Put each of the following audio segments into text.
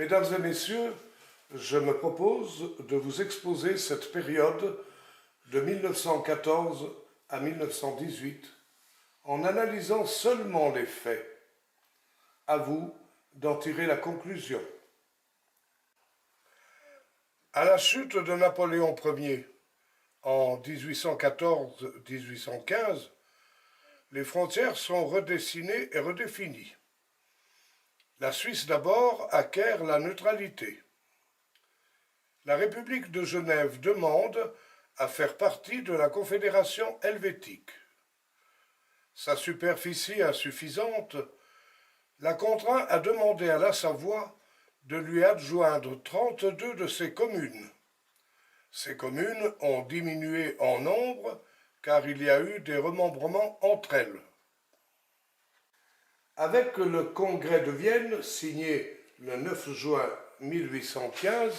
Mesdames et messieurs, je me propose de vous exposer cette période de 1914 à 1918 en analysant seulement les faits. À vous d'en tirer la conclusion. À la chute de Napoléon Ier en 1814-1815, les frontières sont redessinées et redéfinies. La Suisse d'abord acquiert la neutralité. La République de Genève demande à faire partie de la Confédération helvétique. Sa superficie insuffisante la contraint à demander à la Savoie de lui adjoindre 32 de ses communes. Ces communes ont diminué en nombre car il y a eu des remembrements entre elles. Avec le Congrès de Vienne, signé le 9 juin 1815,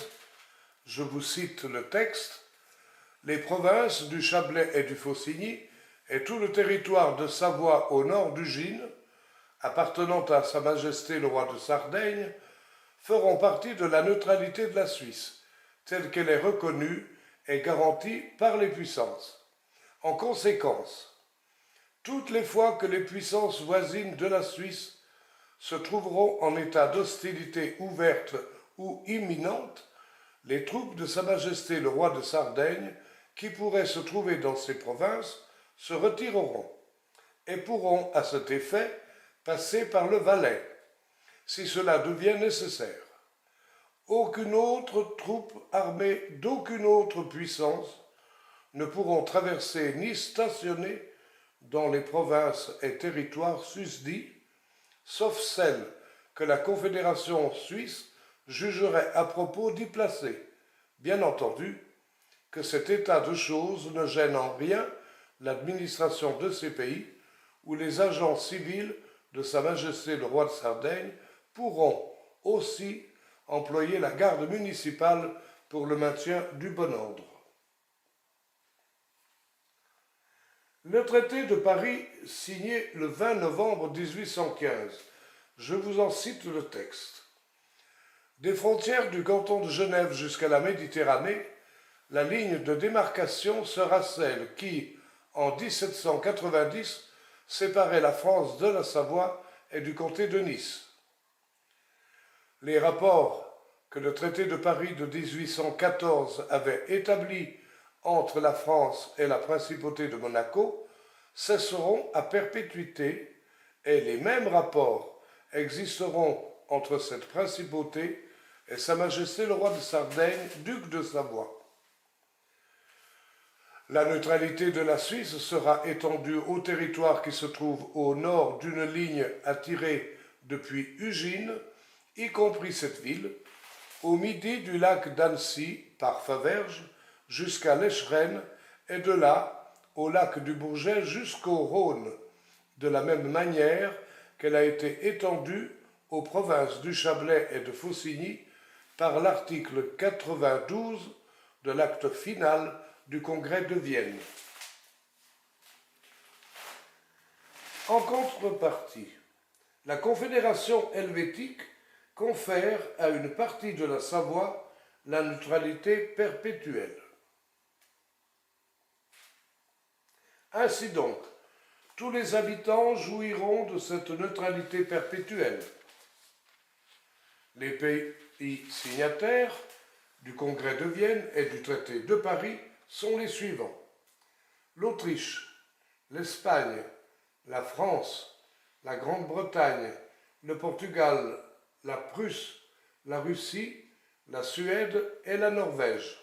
je vous cite le texte, « Les provinces du Chablais et du Faucigny et tout le territoire de Savoie au nord du Gine, appartenant à Sa Majesté le roi de Sardaigne, feront partie de la neutralité de la Suisse, telle qu'elle est reconnue et garantie par les puissances. En conséquence, toutes les fois que les puissances voisines de la Suisse se trouveront en état d'hostilité ouverte ou imminente, les troupes de Sa Majesté le roi de Sardaigne, qui pourraient se trouver dans ces provinces, se retireront et pourront, à cet effet, passer par le Valais, si cela devient nécessaire. Aucune autre troupe armée d'aucune autre puissance ne pourront traverser ni stationner dans les provinces et territoires susdits, sauf celles que la Confédération suisse jugerait à propos d'y placer. Bien entendu, que cet état de choses ne gêne en rien l'administration de ces pays, où les agents civils de Sa Majesté le roi de Sardaigne pourront aussi employer la garde municipale pour le maintien du bon ordre. Le traité de Paris, signé le 20 novembre 1815, je vous en cite le texte. Des frontières du canton de Genève jusqu'à la Méditerranée, la ligne de démarcation sera celle qui, en 1790, séparait la France de la Savoie et du comté de Nice. Les rapports que le traité de Paris de 1814 avait établis entre la France et la principauté de Monaco cesseront à perpétuité et les mêmes rapports existeront entre cette principauté et Sa Majesté le roi de Sardaigne, duc de Savoie. La neutralité de la Suisse sera étendue au territoire qui se trouve au nord d'une ligne attirée depuis Ugine, y compris cette ville, au midi du lac d'Annecy par Faverges jusqu'à l'Echerenne et de là au lac du Bourget jusqu'au Rhône, de la même manière qu'elle a été étendue aux provinces du Chablais et de Faucigny par l'article 92 de l'acte final du Congrès de Vienne. En contrepartie, la Confédération helvétique confère à une partie de la Savoie la neutralité perpétuelle. Ainsi donc, tous les habitants jouiront de cette neutralité perpétuelle. Les pays signataires du Congrès de Vienne et du traité de Paris sont les suivants. L'Autriche, l'Espagne, la France, la Grande-Bretagne, le Portugal, la Prusse, la Russie, la Suède et la Norvège.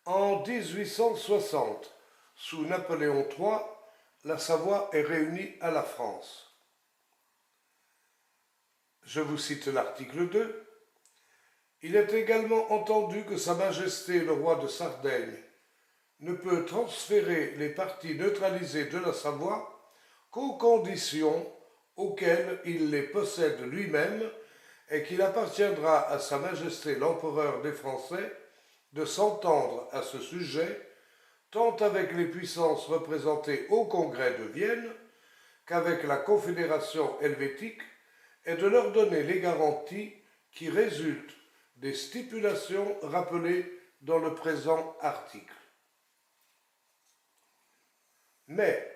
En 1860, sous Napoléon III, la Savoie est réunie à la France. Je vous cite l'article 2. Il est également entendu que Sa Majesté le roi de Sardaigne ne peut transférer les parties neutralisées de la Savoie qu'aux conditions auxquelles il les possède lui-même et qu'il appartiendra à Sa Majesté l'Empereur des Français de s'entendre à ce sujet tant avec les puissances représentées au Congrès de Vienne qu'avec la Confédération helvétique est de leur donner les garanties qui résultent des stipulations rappelées dans le présent article. Mais,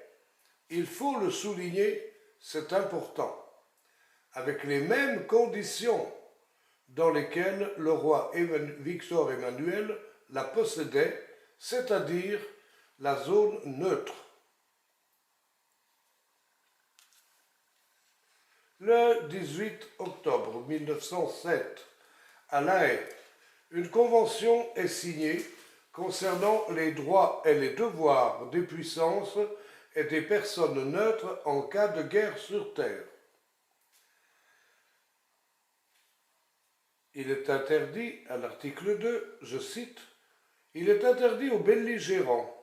il faut le souligner, c'est important, avec les mêmes conditions dans lesquelles le roi Victor Emmanuel la possédait, c'est-à-dire la zone neutre. Le 18 octobre 1907, à La Haye, une convention est signée concernant les droits et les devoirs des puissances et des personnes neutres en cas de guerre sur terre. Il est interdit, à l'article 2, je cite, « Il est interdit aux belligérants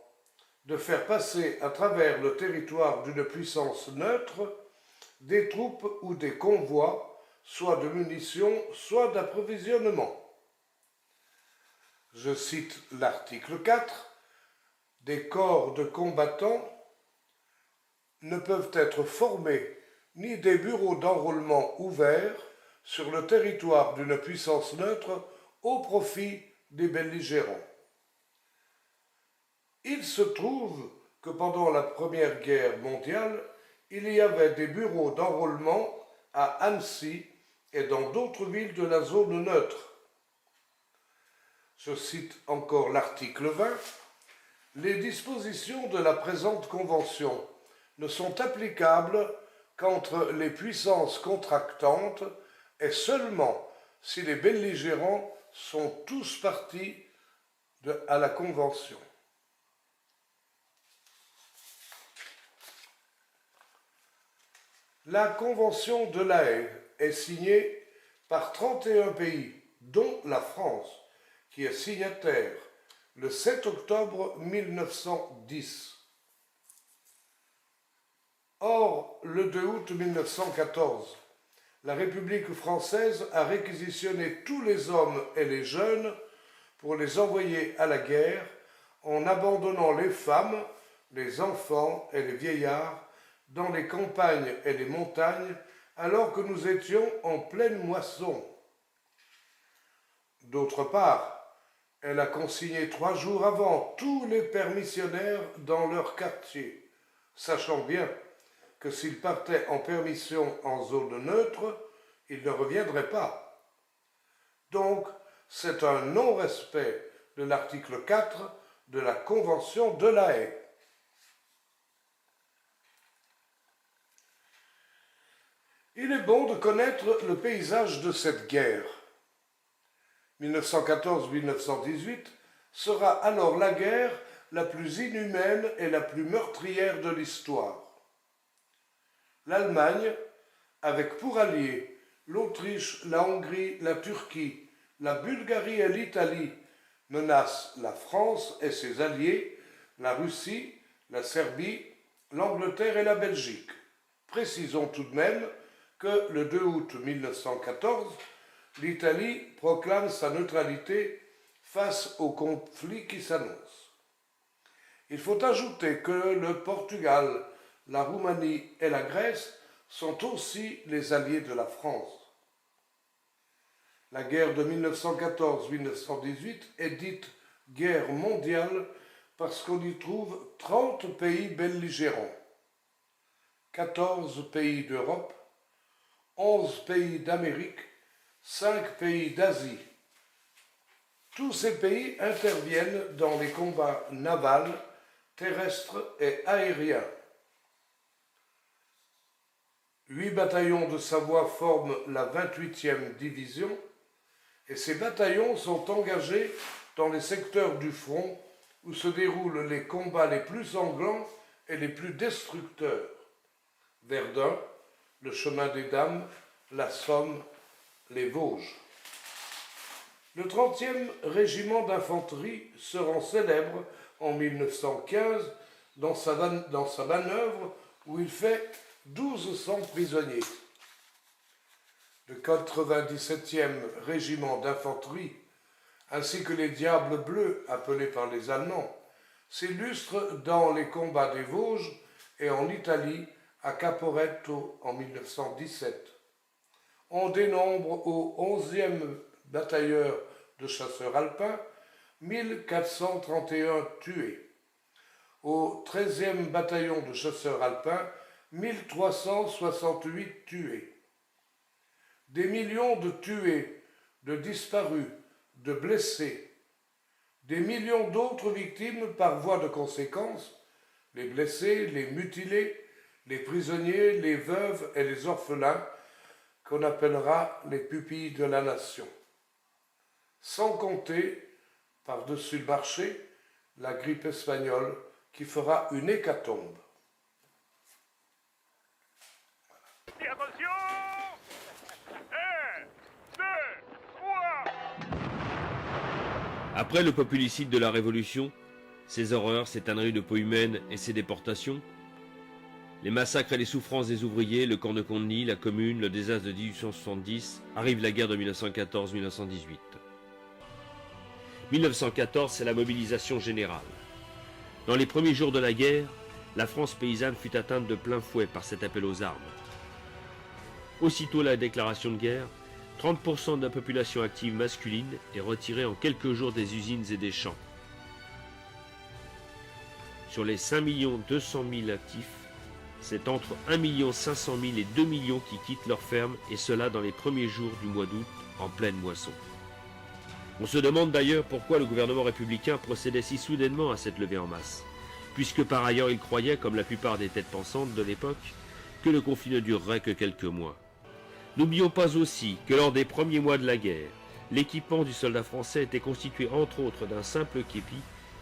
de faire passer à travers le territoire d'une puissance neutre des troupes ou des convois, soit de munitions, soit d'approvisionnement. » Je cite l'article 4, « Des corps de combattants ne peuvent être formés ni des bureaux d'enrôlement ouverts sur le territoire d'une puissance neutre au profit des belligérants. » Il se trouve que pendant la Première Guerre mondiale, il y avait des bureaux d'enrôlement à Annecy et dans d'autres villes de la zone neutre. Je cite encore l'article 20. « Les dispositions de la présente convention ne sont applicables qu'entre les puissances contractantes et seulement si les belligérants sont tous partis à la convention. » La convention de La Haye est signée par 31 pays, dont la France, qui est signataire le 7 octobre 1910. Or, le 2 août 1914, la République française a réquisitionné tous les hommes et les jeunes pour les envoyer à la guerre en abandonnant les femmes, les enfants et les vieillards dans les campagnes et les montagnes alors que nous étions en pleine moisson. D'autre part, elle a consigné 3 jours avant tous les permissionnaires dans leur quartier, sachant bien que s'ils partaient en permission en zone neutre, ils ne reviendraient pas. Donc, c'est un non-respect de l'article 4 de la Convention de La Haye. Il est bon de connaître le paysage de cette guerre. 1914-1918 sera alors la guerre la plus inhumaine et la plus meurtrière de l'histoire. L'Allemagne, avec pour alliés l'Autriche, la Hongrie, la Turquie, la Bulgarie et l'Italie, menace la France et ses alliés, la Russie, la Serbie, l'Angleterre et la Belgique. Précisons tout de même que le 2 août 1914, l'Italie proclame sa neutralité face au conflit qui s'annonce. Il faut ajouter que le Portugal, la Roumanie et la Grèce sont aussi les alliés de la France. La guerre de 1914-1918 est dite guerre mondiale parce qu'on y trouve 30 pays belligérants, 14 pays d'Europe, 11 pays d'Amérique, 5 pays d'Asie. Tous ces pays interviennent dans les combats navals, terrestres et aériens. 8 bataillons de Savoie forment la 28e division et ces bataillons sont engagés dans les secteurs du front où se déroulent les combats les plus sanglants et les plus destructeurs. Verdun, le chemin des Dames, la Somme, les Vosges. Le 30e régiment d'infanterie se rend célèbre en 1915 dans sa manœuvre où il fait 1200 prisonniers. Le 97e régiment d'infanterie, ainsi que les Diables Bleus, appelés par les Allemands, s'illustrent dans les combats des Vosges et en Italie à Caporetto en 1917. on dénombre au 11e batailleur de chasseurs alpins 1431 tués. Au 13e bataillon de chasseurs alpins, 1368 tués. Des millions de tués, de disparus, de blessés, des millions d'autres victimes par voie de conséquence, les blessés, les mutilés, les prisonniers, les veuves et les orphelins, qu'on appellera les pupilles de la nation. Sans compter, par-dessus le marché, la grippe espagnole qui fera une hécatombe. Et attention 1, 2, 3. Après le populicide de la Révolution, ses horreurs, ses tanneries de peau humaine et ses déportations, les massacres et les souffrances des ouvriers, le camp de Condenny, la Commune, le désastre de 1870, arrive la guerre de 1914-1918. 1914, c'est la mobilisation générale. Dans les premiers jours de la guerre, la France paysanne fut atteinte de plein fouet par cet appel aux armes. Aussitôt la déclaration de guerre, 30% de la population active masculine est retirée en quelques jours des usines et des champs. Sur les 5 200 000 actifs, c'est entre 1 500 000 et 2 millions qui quittent leur ferme, et cela dans les premiers jours du mois d'août, en pleine moisson. On se demande d'ailleurs pourquoi le gouvernement républicain procédait si soudainement à cette levée en masse, puisque par ailleurs il croyait, comme la plupart des têtes pensantes de l'époque, que le conflit ne durerait que quelques mois. N'oublions pas aussi que lors des premiers mois de la guerre, l'équipement du soldat français était constitué entre autres d'un simple képi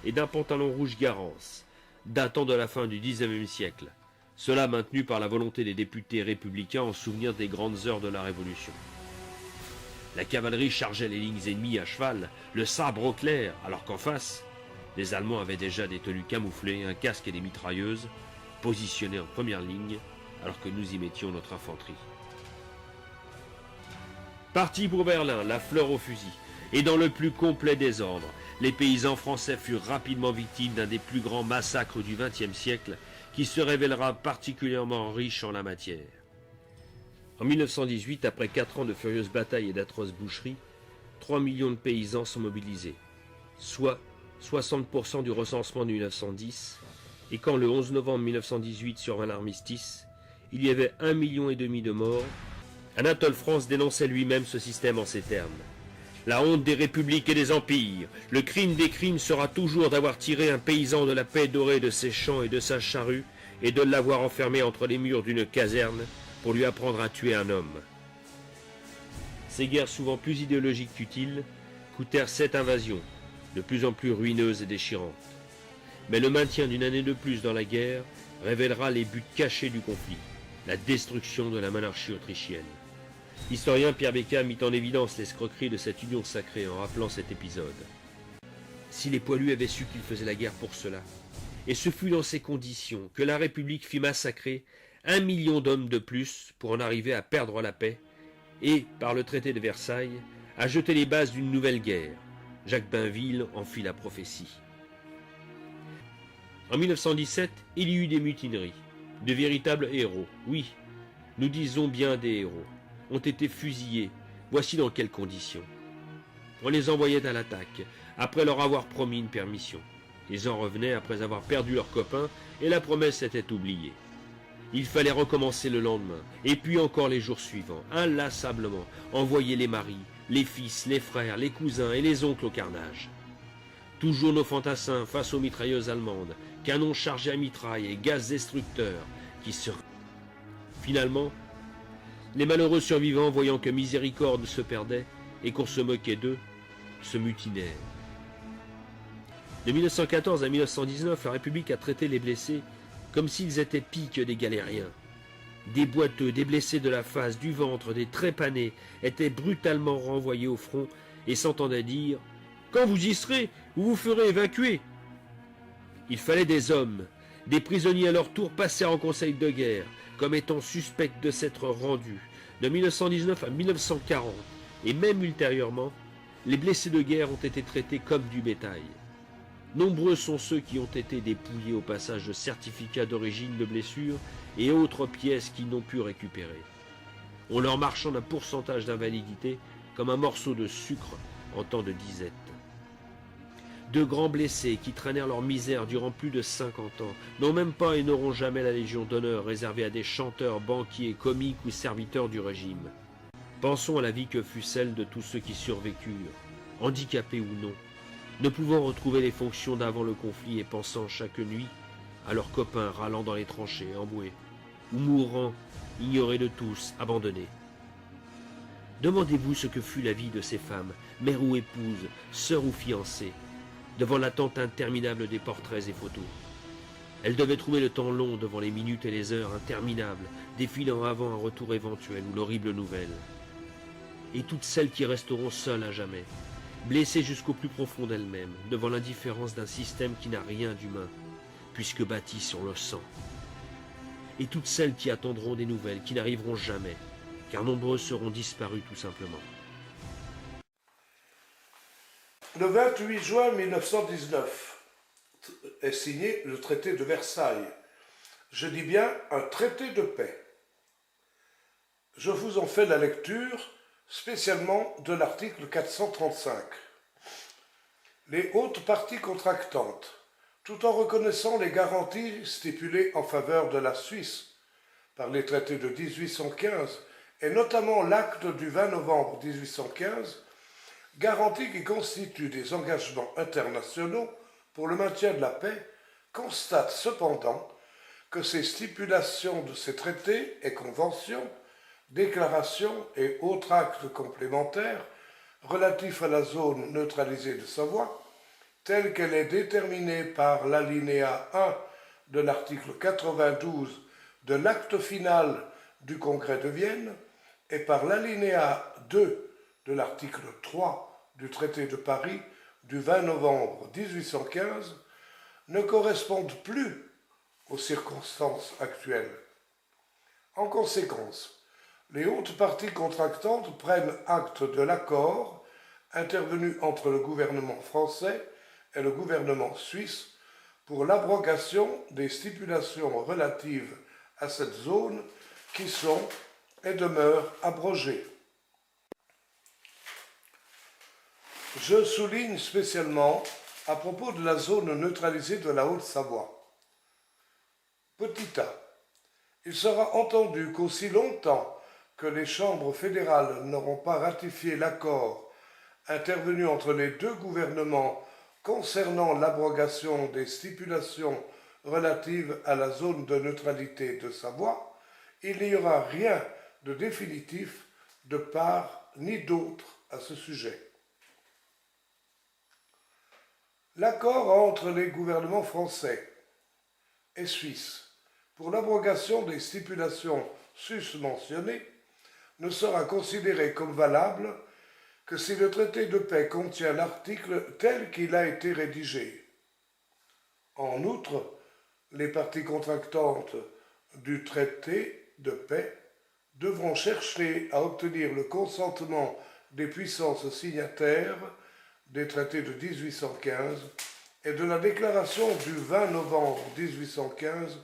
et d'un pantalon rouge Garance, datant de la fin du XIXe siècle, cela maintenu par la volonté des députés républicains en souvenir des grandes heures de la Révolution. La cavalerie chargeait les lignes ennemies à cheval, le sabre au clair, alors qu'en face, les Allemands avaient déjà des tenues camouflées, un casque et des mitrailleuses, positionnés en première ligne, alors que nous y mettions notre infanterie. Parti pour Berlin, la fleur au fusil, et dans le plus complet désordre, les paysans français furent rapidement victimes d'un des plus grands massacres du XXe siècle, qui se révélera particulièrement riche en la matière. En 1918, après 4 ans de furieuses batailles et d'atroces boucheries, 3 millions de paysans sont mobilisés, soit 60% du recensement de 1910, et quand le 11 novembre 1918 survint l'armistice, il y avait 1,5 million de morts. Anatole France dénonçait lui-même ce système en ces termes. La honte des républiques et des empires, le crime des crimes sera toujours d'avoir tiré un paysan de la paix dorée de ses champs et de sa charrue et de l'avoir enfermé entre les murs d'une caserne pour lui apprendre à tuer un homme. Ces guerres souvent plus idéologiques qu'utiles coûtèrent 7 invasions, de plus en plus ruineuses et déchirantes. Mais le maintien d'une année de plus dans la guerre révélera les buts cachés du conflit, la destruction de la monarchie autrichienne. L'historien Pierre Bécquat mit en évidence l'escroquerie de cette union sacrée en rappelant cet épisode. Si les poilus avaient su qu'ils faisaient la guerre pour cela, et ce fut dans ces conditions que la République fit massacrer 1 million d'hommes de plus pour en arriver à perdre la paix et, par le traité de Versailles, à jeter les bases d'une nouvelle guerre. Jacques Bainville en fit la prophétie. En 1917, il y eut des mutineries, de véritables héros, oui, nous disons bien des héros, ont été fusillés. Voici dans quelles conditions. On les envoyait à l'attaque, après leur avoir promis une permission. Ils en revenaient après avoir perdu leurs copains, et la promesse était oubliée. Il fallait recommencer le lendemain, et puis encore les jours suivants, inlassablement, envoyer les maris, les fils, les frères, les cousins et les oncles au carnage. Toujours nos fantassins face aux mitrailleuses allemandes, canons chargés à mitraille et gaz destructeurs, qui se... Finalement, les malheureux survivants, voyant que miséricorde se perdait et qu'on se moquait d'eux, se mutinèrent. De 1914 à 1919, la République a traité les blessés comme s'ils étaient pis que des galériens. Des boiteux, des blessés de la face, du ventre, des trépanés étaient brutalement renvoyés au front et s'entendaient dire « Quand vous y serez, vous vous ferez évacuer !» Il fallait des hommes. Des prisonniers à leur tour passèrent en conseil de guerre, comme étant suspects de s'être rendus. De 1919 à 1940, et même ultérieurement, les blessés de guerre ont été traités comme du bétail. Nombreux sont ceux qui ont été dépouillés au passage de certificats d'origine de blessures et autres pièces qu'ils n'ont pu récupérer. On leur marchande un pourcentage d'invalidité comme un morceau de sucre en temps de disette. De grands blessés qui traînèrent leur misère durant plus de 50 ans n'ont même pas et n'auront jamais la Légion d'honneur réservée à des chanteurs, banquiers, comiques ou serviteurs du régime. Pensons à la vie que fut celle de tous ceux qui survécurent, handicapés ou non, ne pouvant retrouver les fonctions d'avant le conflit et pensant chaque nuit à leurs copains râlant dans les tranchées, emboués, ou mourant, ignorés de tous, abandonnés. Demandez-vous ce que fut la vie de ces femmes, mères ou épouses, sœurs ou fiancées, devant l'attente interminable des portraits et photos. Elles devaient trouver le temps long devant les minutes et les heures interminables, défilant avant un retour éventuel ou l'horrible nouvelle. Et toutes celles qui resteront seules à jamais, blessées jusqu'au plus profond d'elles-mêmes, devant l'indifférence d'un système qui n'a rien d'humain, puisque bâti sur le sang. Et toutes celles qui attendront des nouvelles, qui n'arriveront jamais, car nombreux seront disparus tout simplement. Le 28 juin 1919 est signé le traité de Versailles. Je dis bien un traité de paix. Je vous en fais la lecture spécialement de l'article 435. Les hautes parties contractantes, tout en reconnaissant les garanties stipulées en faveur de la Suisse par les traités de 1815 et notamment l'acte du 20 novembre 1815, garanties qui constituent des engagements internationaux pour le maintien de la paix, constatent cependant que ces stipulations de ces traités et conventions, déclarations et autres actes complémentaires relatifs à la zone neutralisée de Savoie, telle qu'elle est déterminée par l'alinéa 1 de l'article 92 de l'acte final du Congrès de Vienne et par l'alinéa 2 de l'article 3 du traité de Paris du 20 novembre 1815, ne correspondent plus aux circonstances actuelles. En conséquence, les hautes parties contractantes prennent acte de l'accord intervenu entre le gouvernement français et le gouvernement suisse pour l'abrogation des stipulations relatives à cette zone qui sont et demeurent abrogées. Je souligne spécialement à propos de la zone neutralisée de la Haute-Savoie. Petit a, il sera entendu qu'aussi longtemps que les chambres fédérales n'auront pas ratifié l'accord intervenu entre les deux gouvernements concernant l'abrogation des stipulations relatives à la zone de neutralité de Savoie, il n'y aura rien de définitif de part ni d'autre à ce sujet. L'accord entre les gouvernements français et suisse pour l'abrogation des stipulations susmentionnées ne sera considéré comme valable que si le traité de paix contient l'article tel qu'il a été rédigé. En outre, les parties contractantes du traité de paix devront chercher à obtenir le consentement des puissances signataires des traités de 1815 et de la déclaration du 20 novembre 1815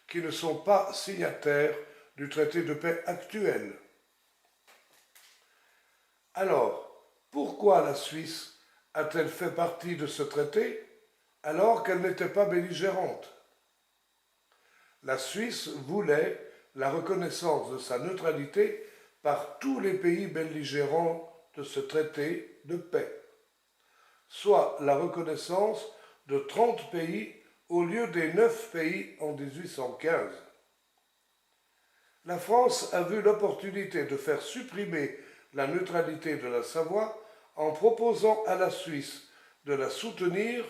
qui ne sont pas signataires du traité de paix actuel. Alors, pourquoi la Suisse a-t-elle fait partie de ce traité alors qu'elle n'était pas belligérante? La Suisse voulait la reconnaissance de sa neutralité par tous les pays belligérants de ce traité de paix, soit la reconnaissance de 30 pays au lieu des 9 pays en 1815. La France a vu l'opportunité de faire supprimer la neutralité de la Savoie en proposant à la Suisse de la soutenir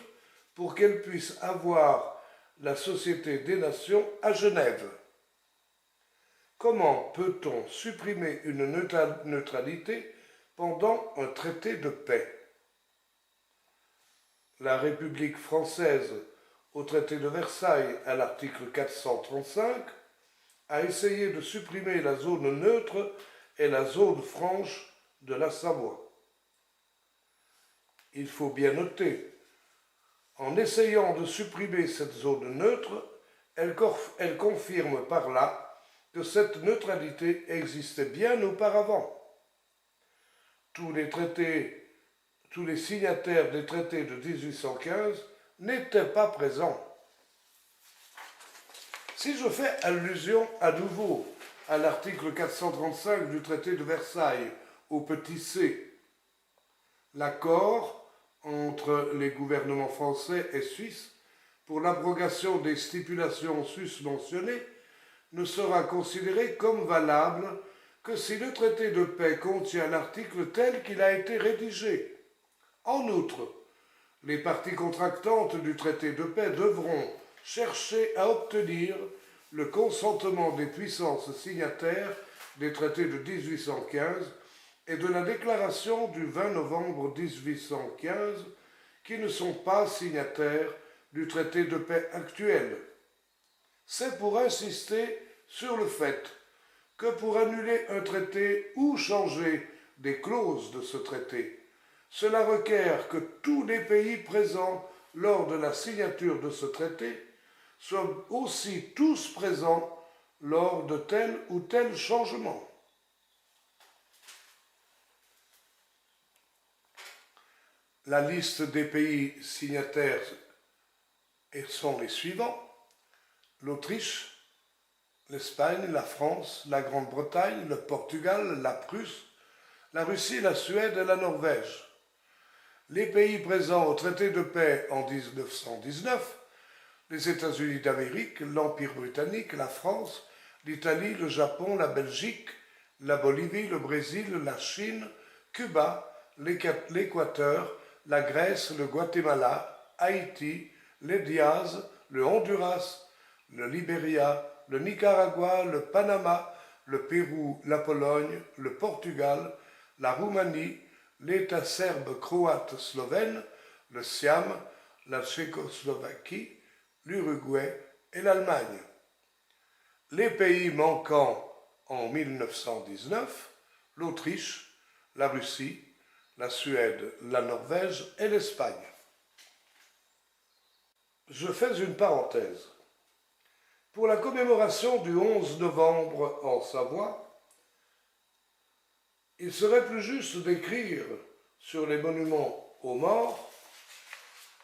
pour qu'elle puisse avoir la Société des Nations à Genève. Comment peut-on supprimer une neutralité pendant un traité de paix? La République française, au traité de Versailles à l'article 435, a essayé de supprimer la zone neutre et la zone franche de la Savoie. Il faut bien noter, en essayant de supprimer cette zone neutre, elle confirme par là que cette neutralité existait bien auparavant. Tous les signataires des traités de 1815 n'étaient pas présents. Si je fais allusion à nouveau à l'article 435 du traité de Versailles, au petit c, l'accord entre les gouvernements français et suisses pour l'abrogation des stipulations susmentionnées ne sera considéré comme valable que si le traité de paix contient l'article tel qu'il a été rédigé. En outre, les parties contractantes du traité de paix devront chercher à obtenir le consentement des puissances signataires des traités de 1815 et de la déclaration du 20 novembre 1815 qui ne sont pas signataires du traité de paix actuel. C'est pour insister sur le fait que pour annuler un traité ou changer des clauses de ce traité, cela requiert que tous les pays présents lors de la signature de ce traité soient aussi tous présents lors de tel ou tel changement. La liste des pays signataires sont les suivants: l'Autriche, l'Espagne, la France, la Grande-Bretagne, le Portugal, la Prusse, la Russie, la Suède et la Norvège. Les pays présents au traité de paix en 1919, les États-Unis d'Amérique, l'Empire britannique, la France, l'Italie, le Japon, la Belgique, la Bolivie, le Brésil, la Chine, Cuba, l'Équateur, la Grèce, le Guatemala, Haïti, les Diaz, le Honduras, le Libéria, le Nicaragua, le Panama, le Pérou, la Pologne, le Portugal, la Roumanie, l'État serbe, croate, slovène, le Siam, la Tchécoslovaquie, l'Uruguay et l'Allemagne. Les pays manquants en 1919, l'Autriche, la Russie, la Suède, la Norvège et l'Espagne. Je fais une parenthèse. Pour la commémoration du 11 novembre en Savoie, il serait plus juste d'écrire sur les monuments aux morts,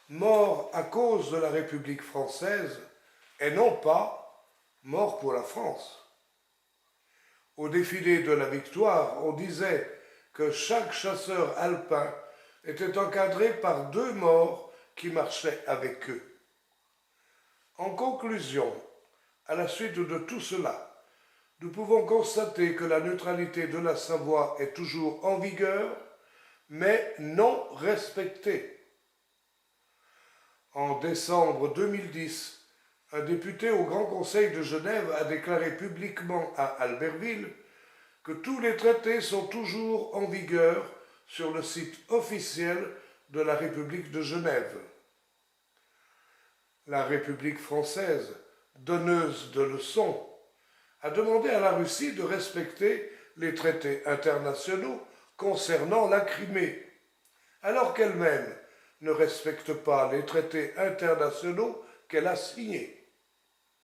morts à cause de la République française et non pas morts pour la France. Au défilé de la victoire, on disait que chaque chasseur alpin était encadré par 2 morts qui marchaient avec eux. En conclusion, à la suite de tout cela, nous pouvons constater que la neutralité de la Savoie est toujours en vigueur, mais non respectée. En décembre 2010, un député au Grand Conseil de Genève a déclaré publiquement à Albertville que tous les traités sont toujours en vigueur sur le site officiel de la République de Genève. La République française, donneuse de leçons, a demandé à la Russie de respecter les traités internationaux concernant la Crimée, alors qu'elle-même ne respecte pas les traités internationaux qu'elle a signés.